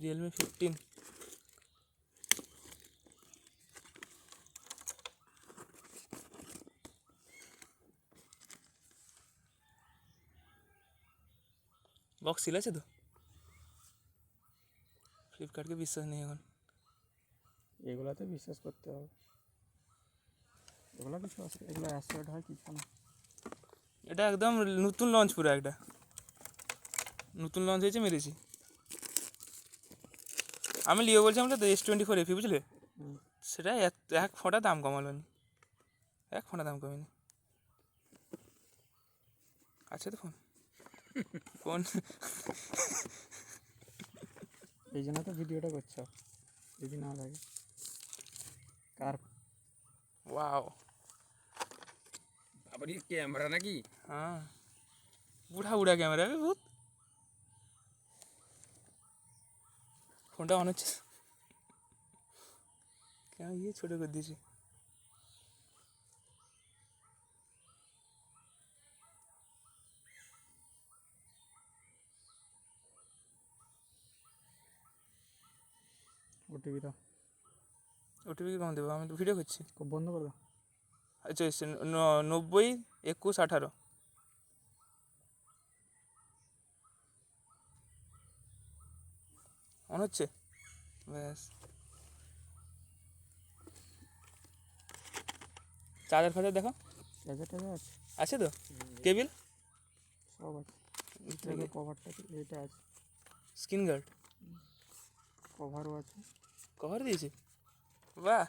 Realme 15 box seal আছে তো? ফ্লিপকার্টকে বিশ্বাস নেই এখন। এগুলাতে বিশ্বাস করতে হবে, এগুলো কিছু আছে, এগুলো অ্যাসিড হয় কিছু না। এটা একদম নতুন লঞ্চ, পুরো একটা নতুন লঞ্চ হয়েছে, মেরেছি। আমি লিও বলছিলাম ওটা S24 FE, বুঝলে? সেটা এক ফোঁটা দাম কমালো নি, এক ফোঁটা দাম কমেনি। আছে তো ফোন ফোন এই জন্য তো ভিডিওটা করছো, যদি না লাগে কার। ওয়াও, আবার এই ক্যামেরা নাকি? হ্যাঁ, বুড়া বুড়া ক্যামেরা বহুত। ফোনটা অন হচ্ছে, কেন গিয়ে ছোটো করে দিয়েছি। ওটিপি দাও, ওটিপি কম দেবো, আমি তো ভিডিও করছি। খুব বন্ধ করে দাও। আচ্ছা, 90 21 18 অন হচ্ছে, ব্যাস। চার্জার ফাজার দেখো, চার্জার টার্জার আছে, আছে তো? কেবিল সব আছে। এটা কভারটা, এটা আছে, স্ক্রিন গার্ড কভারও আছে। কভার দিয়েছে, বাহ।